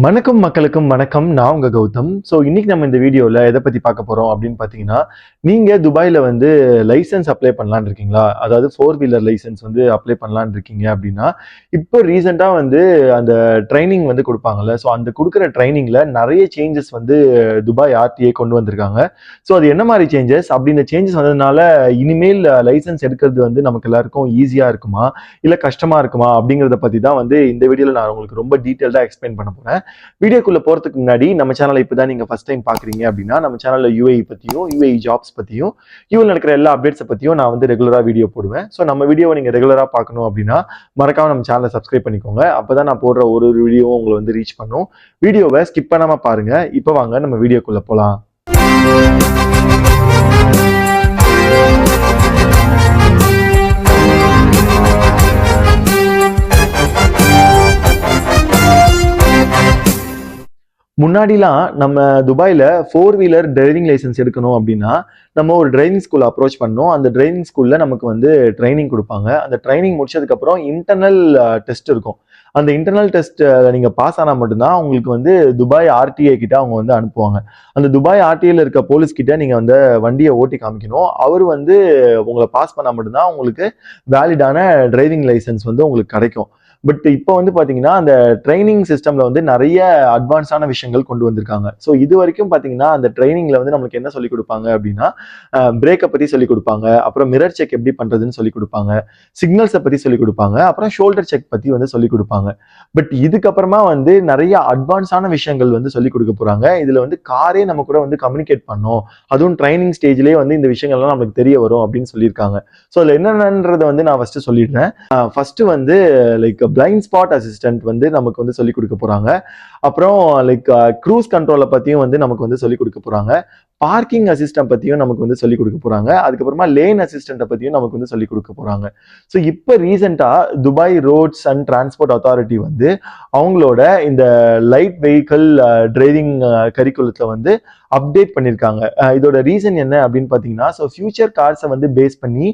வணக்கம் மக்களுக்கும் வணக்கம். நான் உங்க கௌதம். ஸோ இன்னைக்கு நம்ம இந்த வீடியோவில் எதை பற்றி பார்க்க போகிறோம் அப்படின்னு பார்த்தீங்கன்னா, நீங்கள் துபாயில் வந்து லைசன்ஸ் அப்ளை பண்ணலான்னு இருக்கீங்களா? அதாவது 4 வீலர் லைசன்ஸ் வந்து அப்ளை பண்ணலான்னு இருக்கீங்க அப்படின்னா, இப்போ ரீசெண்டாக வந்து அந்த ட்ரைனிங் வந்து கொடுப்பாங்கல்ல. ஸோ அந்த கொடுக்குற ட்ரைனிங்கில் நிறைய சேஞ்சஸ் வந்து துபாய் ஆர்டிஏ கொண்டு வந்திருக்காங்க. ஸோ அது என்ன மாதிரி சேஞ்சஸ்? அப்படி இந்த சேஞ்சஸ் வந்ததுனால இனிமேல் லைசன்ஸ் எடுக்கிறது வந்து நமக்கு எல்லாருக்கும் ஈஸியாக இருக்குமா, இல்லை கஷ்டமாக இருக்குமா அப்படிங்கிறத பற்றி தான் வந்து இந்த வீடியோவில் நான் உங்களுக்கு ரொம்ப டீட்டெயில்டாக எக்ஸ்பிளைன் பண்ண போகிறேன். வீடியோக்குள்ள போறதுக்கு முன்னாடி நம்ம சேனலை இப்பதான் நீங்க ஃபர்ஸ்ட் டைம் பாக்குறீங்க அப்படின்னா, நம்ம சேனல்ல யுஏஇ பத்தியும், யுஏஇ ஜாப்ஸ் பத்தியும், யுஏஇ நடக்கிற எல்லா அப்டேட்ஸ் பத்தியும் நான் வந்து ரெகுலரா வீடியோ போடுவேன். ஸோ நம்ம வீடியோவை நீங்க ரெகுலரா பார்க்கணும் அப்படின்னா மறக்காம நம்ம சேனலை சப்ஸ்கிரைப் பண்ணிக்கோங்க. அப்பதான் நான் போடுற ஒரு வீடியோவும் உங்களை வந்து ரீச் பண்ணும். வீடியோவை ஸ்கிப் பண்ணாம பாருங்க. இப்போ வாங்க நம்ம வீடியோக்குள்ள போலாம். முன்னாடிலாம் நம்ம துபாயில 4 வீலர் டிரைவிங் லைசன்ஸ் எடுக்கணும் அப்படின்னா நம்ம ஒரு டிரைவிங் ஸ்கூல் அப்ரோச் பண்ணோம். அந்த டிரைவிங் ஸ்கூல்ல நமக்கு வந்து ட்ரைனிங் கொடுப்பாங்க. அந்த ட்ரைனிங் முடிச்சதுக்கு அப்புறம் இன்டர்னல் டெஸ்ட் இருக்கும். அந்த இன்டர்னல் டெஸ்ட் நீங்க பாஸ் ஆனா மட்டும்தான் உங்களுக்கு வந்து துபாய் ஆர்டிஏ கிட்ட அவங்க வந்து அனுப்புவாங்க. அந்த துபாய் ஆர்டிஏல இருக்க போலீஸ் கிட்ட நீங்க வந்து வண்டியை ஓட்டி காமிக்கணும். அவர் வந்து உங்களை பாஸ் பண்ணா மட்டும்தான் உங்களுக்கு வேலிடான டிரைவிங் லைசன்ஸ் வந்து உங்களுக்கு கிடைக்கும். பட் இப்போ வந்து பாத்தீங்கன்னா அந்த ட்ரைனிங் சிஸ்டம்ல வந்து நிறைய அட்வான்ஸான விஷயங்கள் கொண்டு வந்திருக்காங்க. ஸோ இது வரைக்கும் பாத்தீங்கன்னா அந்த ட்ரைனிங்ல வந்து நமக்கு என்ன சொல்லி கொடுப்பாங்க அப்படின்னா, பிரேக்கை பத்தி சொல்லி கொடுப்பாங்க, அப்புறம் மிரர் செக் எப்படி பண்றதுன்னு சொல்லி கொடுப்பாங்க, சிக்னல்ஸை பத்தி சொல்லி கொடுப்பாங்க, அப்புறம் ஷோல்டர் செக் பத்தி வந்து சொல்லி கொடுப்பாங்க. பட் இதுக்கப்புறமா வந்து நிறைய அட்வான்ஸான விஷயங்கள் வந்து சொல்லி கொடுக்க போறாங்க. இதுல வந்து காரே நம்ம கூட வந்து கம்யூனிகேட் பண்ணும், அதுவும் ட்ரைனிங் ஸ்டேஜ்லேயே வந்து இந்த விஷயங்கள்லாம் நமக்கு தெரிய வரும் அப்படின்னு சொல்லியிருக்காங்க. ஸோ அதுல என்னன்றதை வந்து நான் ஃபர்ஸ்ட் சொல்லிடுறேன். ஃபர்ஸ்ட் வந்து லைக் பிளைண்ட் ஸ்பாட் அசிஸ்டன்ட் வந்து நமக்கு வந்து சொல்லிக் கொடுக்க போறாங்க. அப்புறம் லைக் க்ரூஸ் கண்ட்ரோலை பத்தியும் வந்து நமக்கு வந்து சொல்லிக் கொடுக்க போறாங்க. பார்க்கிங் அசிஸ்டன்ட் பத்தியும் நமக்கு வந்து சொல்லிக் கொடுக்க போறாங்க. அதுக்கப்புறமா லேன் அசிஸ்டன்ட்டை பத்தியும் நமக்கு வந்து சொல்லிக் கொடுக்க போறாங்க. ஸோ இப்போ ரீசெண்டா Dubai roads and transport authority வந்து அவங்களோட இந்த லைட் வெஹிக்கிள் டிரைவிங் கரிக்குலத்தை வந்து அப்டேட் பண்ணியிருக்காங்க. இதோட ரீசன் என்ன அப்படின்னு பார்த்தீங்கன்னா, ஸோ ஃபியூச்சர் கார்ஸை வந்து பேஸ் பண்ணி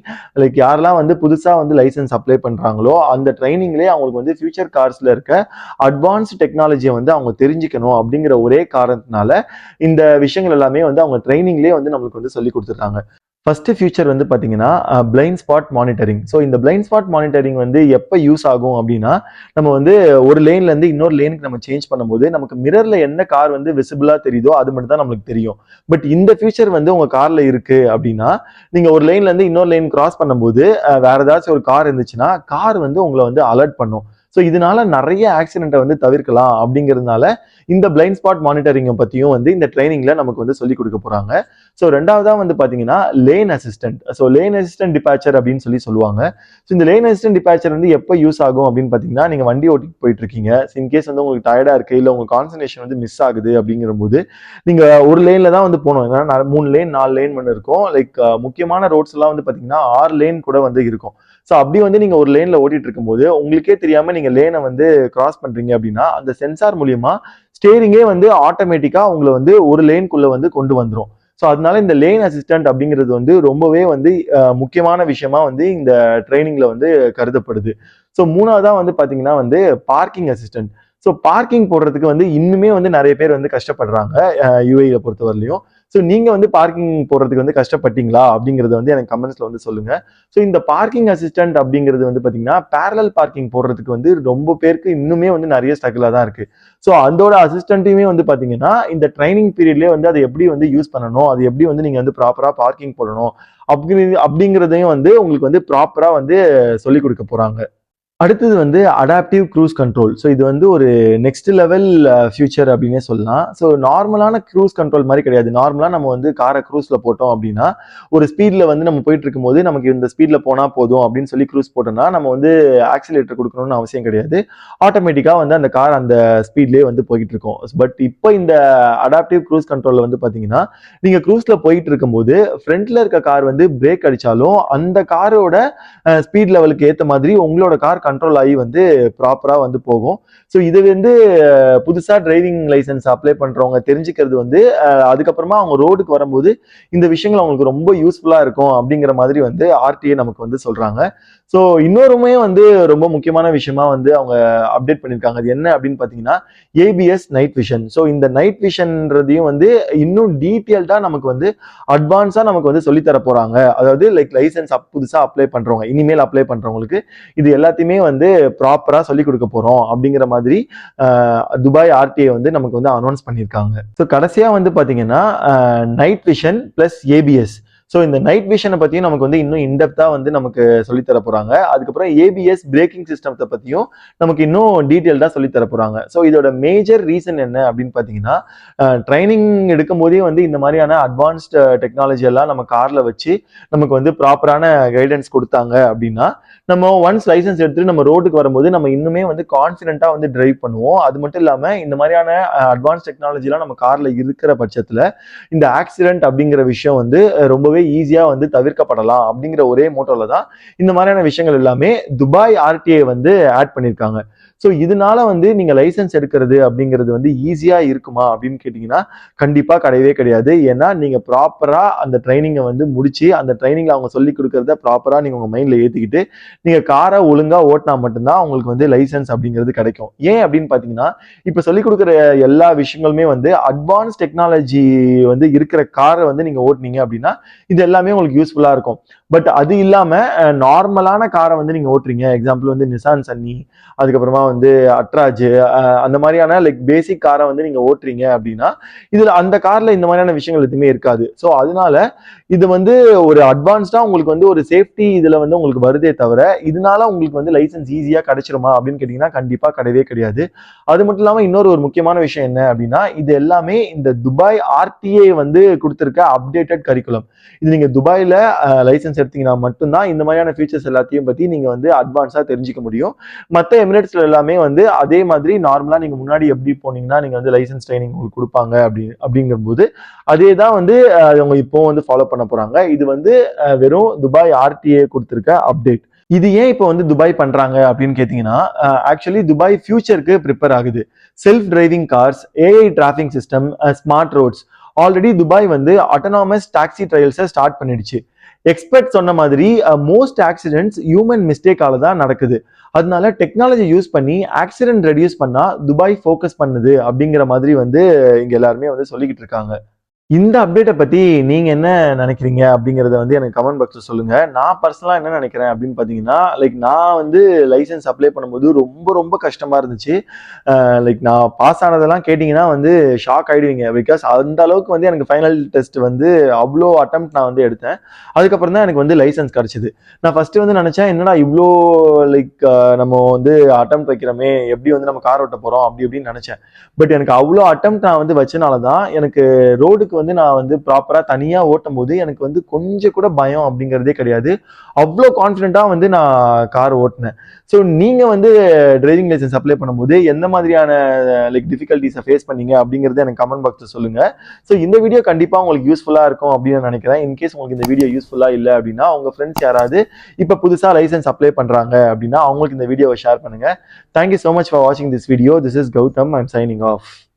லைக் யாரெல்லாம் வந்து புதுசாக வந்து லைசன்ஸ் அப்ளை பண்ணுறாங்களோ அந்த ட்ரைனிங்லேயே அவங்களுக்கு வந்து ஃபியூச்சர் கார்ஸில் இருக்க அட்வான்ஸ்டு டெக்னாலஜியை வந்து அவங்க தெரிஞ்சுக்கணும் அப்படிங்கிற ஒரே காரணத்தினால இந்த விஷயங்கள் எல்லாமே வந்து அவங்க ட்ரைனிங்லேயே வந்து நம்மளுக்கு வந்து சொல்லி கொடுத்துருக்காங்க. ஃபர்ஸ்ட் ஃபியூச்சர் வந்து பார்த்தீங்கன்னா பிளைண்ட் ஸ்பாட் மானிட்டரிங். ஸோ இந்த பிளைண்ட் ஸ்பாட் மானிட்டரிங் வந்து எப்போ யூஸ் ஆகும் அப்படின்னா, நம்ம வந்து ஒரு லேன்ல இருந்து இன்னொரு லேனுக்கு நம்ம சேஞ்ச் பண்ணும்போது நமக்கு மிரர்ல என்ன கார் வந்து விசிபிளா தெரியுதோ அது மட்டும் தான் நம்மளுக்கு தெரியும். பட் இந்த ஃபியூச்சர் வந்து உங்க கார்ல இருக்கு அப்படின்னா, நீங்க ஒரு லேன்ல இருந்து இன்னொரு லேன் கிராஸ் பண்ணும்போது வேற ஏதாச்சும் ஒரு கார் இருந்துச்சுன்னா கார் வந்து உங்களை வந்து அலர்ட் பண்ணும். ஸோ இதனால நிறைய ஆக்சிடென்ட்டை வந்து தவிர்க்கலாம் அப்படிங்கிறதுனால இந்த பிளைண்ட் ஸ்பாட் மானிட்டரிங்கை பத்தியும் வந்து இந்த ட்ரைனிங்ல நமக்கு வந்து சொல்லிக் கொடுக்க போறாங்க. ஸோ ரெண்டாவதா வந்து பாத்தீங்கன்னா lane assistant. So lane assistant departure அப்படின்னு சொல்லுவாங்க. ஸோ இந்த லேன் அசிஸ்டன்ட் டிபாச்சர் வந்து எப்போ யூஸ் ஆகும் அப்படின்னு பாத்தீங்கன்னா, நீங்க வண்டி ஓட்டிட்டு போயிட்டு இருக்கீங்க, இன்கேஸ் வந்து உங்களுக்கு டயர்டா இருக்கு, இல்லை உங்க கான்சன்ட்ரேஷன் வந்து மிஸ் ஆகுது அப்படிங்கிற போது நீங்க ஒரு லேன்ல தான் வந்து போகணும். ஏன்னா 3 லேன் 4 லேன் வந்து இருக்கும். லைக் முக்கியமான ரோட்ஸ் எல்லாம் வந்து பாத்தீங்கன்னா 6 லேன் கூட வந்து இருக்கும். ஸோ அப்படி வந்து நீங்க ஒரு லேன்ல ஓட்டிட்டு இருக்கும்போது உங்களுக்கே தெரியாம நீங்க லேனை வந்து கிராஸ் பண்றீங்க அப்படின்னா அந்த சென்சார் மூலியமா ஸ்டேரிங்கே வந்து ஆட்டோமேட்டிக்கா உங்களை வந்து ஒரு லேன்குள்ள வந்து கொண்டு வந்துடும். ஸோ அதனால இந்த லேன் அசிஸ்டன்ட் அப்படிங்கிறது வந்து ரொம்பவே வந்து முக்கியமான விஷயமா வந்து இந்த ட்ரைனிங்ல வந்து கருதப்படுது. ஸோ மூணாவதா வந்து பாத்தீங்கன்னா வந்து பார்க்கிங் அசிஸ்டன்ட். ஸோ பார்க்கிங் போடுறதுக்கு வந்து இன்னுமே வந்து நிறைய பேர் வந்து கஷ்டப்படுறாங்க யுஏஇ பொறுத்தவரையிலையும். ஸோ நீங்க வந்து பார்க்கிங் போடுறதுக்கு வந்து கஷ்டப்பட்டீங்களா அப்படிங்கறத வந்து எனக்கு கமெண்ட்ஸ்ல வந்து சொல்லுங்க. ஸோ இந்த பார்க்கிங் அசிஸ்டன்ட் அப்படிங்கிறது வந்து பாத்தீங்கன்னா பேரலல் பார்க்கிங் போடுறதுக்கு வந்து ரொம்ப பேருக்கு இன்னுமே வந்து நிறைய ஸ்ட்ரகிளா தான் இருக்கு. ஸோ அதோட அசிஸ்டன்ட்டையுமே வந்து பாத்தீங்கன்னா இந்த ட்ரைனிங் பீரியட்லயே வந்து அதை எப்படி வந்து யூஸ் பண்ணணும், அது எப்படி வந்து நீங்க வந்து ப்ராப்பரா பார்க்கிங் போடணும் அப்படிங்கிறதையும் வந்து உங்களுக்கு வந்து ப்ராப்பரா வந்து சொல்லிக் கொடுக்க போறாங்க. அடுத்தது வந்து அடாப்டிவ் க்ரூஸ் கண்ட்ரோல். ஸோ இது வந்து ஒரு நெக்ஸ்ட் லெவல் ஃபியூச்சர் அப்படின்னே சொல்லலாம். ஸோ நார்மலான க்ரூஸ் கண்ட்ரோல் மாதிரி கிடையாது. நார்மலாக நம்ம வந்து காரை க்ரூஸில் போட்டோம் அப்படின்னா ஒரு ஸ்பீடில் வந்து நம்ம போயிட்டு இருக்கும்போது நமக்கு இந்த ஸ்பீடில் போனால் போதும் அப்படின்னு சொல்லி க்ரூஸ் போட்டோம்னா நம்ம வந்து ஆக்சிலேட்டர் கொடுக்கணும்னு அவசியம் கிடையாது. ஆட்டோமேட்டிக்காக வந்து அந்த கார் அந்த ஸ்பீட்லேயே வந்து போயிட்டு இருக்கும். பட் இப்போ இந்த அடாப்டிவ் க்ரூஸ் கண்ட்ரோலில் வந்து பார்த்தீங்கன்னா, நீங்கள் க்ரூஸில் போயிட்டு இருக்கும்போது ஃப்ரண்ட்ல இருக்க கார் வந்து பிரேக் அடித்தாலும் அந்த காரோட ஸ்பீட் லெவலுக்கு ஏற்ற மாதிரி உங்களோட கார் கண்ட்ரோல் ஆகி வந்து ப்ராப்பராக வந்து போகும். ஸோ இது வந்து புதுசாக டிரைவிங் லைசன்ஸ் அப்ளை பண்ணுறவங்க தெரிஞ்சுக்கிறது வந்து அதுக்கப்புறமா அவங்க ரோடுக்கு வரும்போது இந்த விஷயங்கள் அவங்களுக்கு ரொம்ப யூஸ்ஃபுல்லாக இருக்கும் அப்படிங்கிற மாதிரி வந்து ஆர்டிஏ நமக்கு வந்து சொல்கிறாங்க. ஸோ இன்னொருமே வந்து ரொம்ப முக்கியமான விஷயமா வந்து அவங்க அப்டேட் பண்ணியிருக்காங்க. அது என்ன அப்படின்னு பார்த்தீங்கன்னா ஏபிஎஸ் நைட் விஷன். ஸோ இந்த நைட் விஷன்ன்றதையும் வந்து இன்னும் டீட்டெயில்டாக நமக்கு வந்து அட்வான்ஸாக நமக்கு வந்து சொல்லித்தர போகிறாங்க. அதாவது லைக் லைசன்ஸ் புதுசாக அப்ளை பண்ணுறவங்க, இனிமேல் அப்ளை பண்ணுறவங்களுக்கு இது எல்லாத்தையுமே வந்து ப்ராப்பராக சொல்லிக் கொடுக்க போகிறோம் அப்படிங்கிற மாதிரி துபாய் ஆர்டிஏ வந்து நமக்கு வந்து அனௌன்ஸ் பண்ணியிருக்காங்க. ஸோ கடைசியாக வந்து பார்த்தீங்கன்னா night vision plus ABS. So இந்த நைட் விஷனை பற்றியும் நமக்கு வந்து இன்னும் இன்டெப்த்தாக வந்து நமக்கு சொல்லித்தர போகிறாங்க. அதுக்கப்புறம் ஏபிஎஸ் பிரேக்கிங் சிஸ்டத்தை பற்றியும் நமக்கு இன்னும் டீட்டெயில்டாக சொல்லித்தர போகிறாங்க. ஸோ இதோட மேஜர் ரீசன் என்ன அப்படின்னு பார்த்தீங்கன்னா ட்ரைனிங் எடுக்கும் போதே வந்து இந்த மாதிரியான அட்வான்ஸ்டு டெக்னாலஜி எல்லாம் நம்ம காரில் வச்சு நமக்கு வந்து ப்ராப்பரான கைடன்ஸ் கொடுத்தாங்க அப்படின்னா நம்ம ஒன்ஸ் லைசன்ஸ் எடுத்துட்டு நம்ம ரோட்டுக்கு வரும்போது நம்ம இன்னுமே வந்து கான்ஃபிடென்ட்டாக வந்து டிரைவ் பண்ணுவோம். அது மட்டும் இல்லாமல் இந்த மாதிரியான அட்வான்ஸ் டெக்னாலஜிலாம் நம்ம காரில் இருக்கிற பட்சத்தில் இந்த ஆக்சிடென்ட் அப்படிங்கிற விஷயம் வந்து ரொம்பவே ஈஸியாக வந்து தவிர்க்கப்படலாம் அப்படிங்கிற ஒரே மோட்டோவில் தான் இந்த மாதிரியான விஷயங்கள் எல்லாமே துபாய் ஆர்டிஏ வந்து ஆட் பண்ணியிருக்காங்க. ஸோ இதனால வந்து நீங்கள் லைசன்ஸ் எடுக்கிறது அப்படிங்கிறது வந்து ஈஸியாக இருக்குமா அப்படின்னு கேட்டிங்கன்னா கண்டிப்பாக கிடையவே கிடையாது. ஏன்னா நீங்கள் ப்ராப்பராக அந்த ட்ரைனிங்கை வந்து முடிச்சு அந்த ட்ரைனிங்கில் அவங்க சொல்லி கொடுக்கறத ப்ராப்பராக நீங்கள் உங்கள் மைண்டில் ஏற்றிக்கிட்டு நீங்கள் காரை ஒழுங்காக ஓட்டினா மட்டும்தான் உங்களுக்கு வந்து லைசன்ஸ் அப்படிங்கிறது கிடைக்கும். ஏன் அப்படின்னு பார்த்தீங்கன்னா இப்போ சொல்லிக் கொடுக்குற எல்லா விஷயங்களுமே வந்து அட்வான்ஸ் டெக்னாலஜி வந்து இருக்கிற காரை வந்து நீங்கள் ஓட்டினீங்க அப்படின்னா இது எல்லாமே உங்களுக்கு யூஸ்ஃபுல்லாக இருக்கும். பட் அது இல்லாமல் நார்மலான காரை வந்து நீங்கள் ஓட்டுறீங்க, எக்ஸாம்பிள் வந்து நிசான் சன்னி, அதுக்கப்புறமா வந்து அட்ராஜ், அந்த மாதிரியான லைக் பேசிக் காரை வந்து நீங்கள் ஓட்டுறீங்க அப்படின்னா இதில் அந்த காரில் இந்த மாதிரியான விஷயங்கள் எதுவுமே இருக்காது. ஸோ அதனால இது வந்து ஒரு அட்வான்ஸ்டாக உங்களுக்கு வந்து ஒரு சேஃப்டி இதில் வந்து உங்களுக்கு வருதே தவிர இதனால உங்களுக்கு வந்து லைசன்ஸ் ஈஸியாக கிடைச்சிருமா அப்படின்னு கேட்டிங்கன்னா கண்டிப்பாக கிடையவே கிடையாது. அது மட்டும் இல்லாமல் இன்னொரு ஒரு முக்கியமான விஷயம் என்ன அப்படின்னா இது எல்லாமே இந்த துபாய் ஆர்டிஏ வந்து கொடுத்துருக்க அப்டேட்டட் கரிக்குலம். இது நீங்கள் துபாயில் லைசன்ஸ் எடுத்தீங்கன்னா மட்டும்தான் இந்த மாதிரியான ஃபீச்சர்ஸ் எல்லாத்தையும் பற்றி நீங்கள் வந்து அட்வான்ஸாக தெரிஞ்சுக்க முடியும். மற்ற எமிரேட்ஸ்ல எல்லாமே வந்து அதே மாதிரி நார்மலாக நீங்கள் முன்னாடி எப்படி போனீங்கன்னா நீங்கள் வந்து லைசன்ஸ் ட்ரைனிங் உங்களுக்கு கொடுப்பாங்க அப்படிங்கும்போது அதே தான் வந்து அவங்க இப்போ வந்து ஃபாலோ பண்ண போகிறாங்க. இது வந்து வெறும் துபாய் ஆர்டிஏ கொடுத்துருக்க அப்டேட். இது ஏன் இப்போ வந்து துபாய் பண்றாங்க அப்படின்னு கேட்டீங்கன்னா ஆக்சுவலி துபாய் ஃபியூச்சருக்கு ப்ரிப்பேர் ஆகுது. Self driving cars, AI traffic system, smart roads, already Dubai வந்து ஆட்டோனாமஸ் டாக்ஸி ட்ரையல்ஸை ஸ்டார்ட் பண்ணிடுச்சு. எக்ஸ்பர்ட் சொன்ன மாதிரி மோஸ்ட் ஆக்சிடென்ட்ஸ் ஹியூமன் மிஸ்டேக்கால தான் நடக்குது. அதனால டெக்னாலஜி யூஸ் பண்ணி ஆக்சிடென்ட் ரெடியூஸ் பண்ணா துபாய் ஃபோக்கஸ் பண்ணுது அப்படிங்கிற மாதிரி வந்து இங்க எல்லாருமே வந்து சொல்லிக்கிட்டு இருக்காங்க. இந்த அப்டேட்டை பத்தி நீங்க என்ன நினைக்கிறீங்க அப்படிங்கறத வந்து எனக்கு கமெண்ட் பாக்ஸ்ல சொல்லுங்க. நான் பர்சனலா என்ன நினைக்கிறேன் அப்படின்னு பாத்தீங்கன்னா லைக் நான் வந்து லைசன்ஸ் அப்ளை பண்ணும்போது ரொம்ப ரொம்ப கஷ்டமா இருந்துச்சு. லைக் நான் பாஸ் ஆனதெல்லாம் கேட்டிங்கன்னா வந்து ஷாக் ஆயிடுவீங்க. பிகாஸ் அந்த அளவுக்கு வந்து எனக்கு ஃபைனல் டெஸ்ட் வந்து அவ்வளோ அட்டெம்ப்ட் நான் வந்து எடுத்தேன். அதுக்கப்புறம் தான் எனக்கு வந்து லைசன்ஸ் கிடைச்சிது. நான் ஃபர்ஸ்ட் வந்து நினைச்சேன் என்னடா இவ்வளோ லைக் நம்ம வந்து அட்டெம்ப்ட் வைக்கிறோமே, எப்படி வந்து நம்ம கார் ஓட்ட போறோம் அப்படி இப்படின்னு நினைச்சேன். பட் எனக்கு அவ்வளோ அட்டெம்ப்ட் நான் வந்து வச்சனால தான் எனக்கு ரோடுக்கு வந்து நான் வந்து ப்ராப்பரா தனியா ஓட்டும் போது எனக்கு வந்து கொஞ்சம் கூட பயம் அப்படிங்கிறதே கிடையாது. அவ்வளோ கான்ஃபிடென்ட்டா வந்து நான் கார் ஓட்டினேன். ஸோ நீங்க வந்து டிரைவிங் லைசன்ஸ் அப்ளை பண்ணும்போது எந்த மாதிரியான லைக் டிஃபிகல்ட்டிஸை ஃபேஸ் பண்ணீங்க அப்படிங்கறத எனக்கு கமெண்ட் பாக்ஸ்ல சொல்லுங்க. ஸோ இந்த வீடியோ கண்டிப்பா உங்களுக்கு யூஸ்ஃபுல்லா இருக்கும் அப்படின்னு நினைக்கிறேன். இன்கேஸ் உங்களுக்கு இந்த வீடியோ யூஸ்ஃபுல்லா இல்லை அப்படின்னா உங்க ஃப்ரெண்ட்ஸ் யாராவது இப்ப புதுசா லைசன்ஸ் அப்ளை பண்றாங்க அப்படின்னா அவங்களுக்கு இந்த வீடியோவை ஷேர் பண்ணுங்க. Thank you so much for watching this video. This is Gautam. I'm signing off.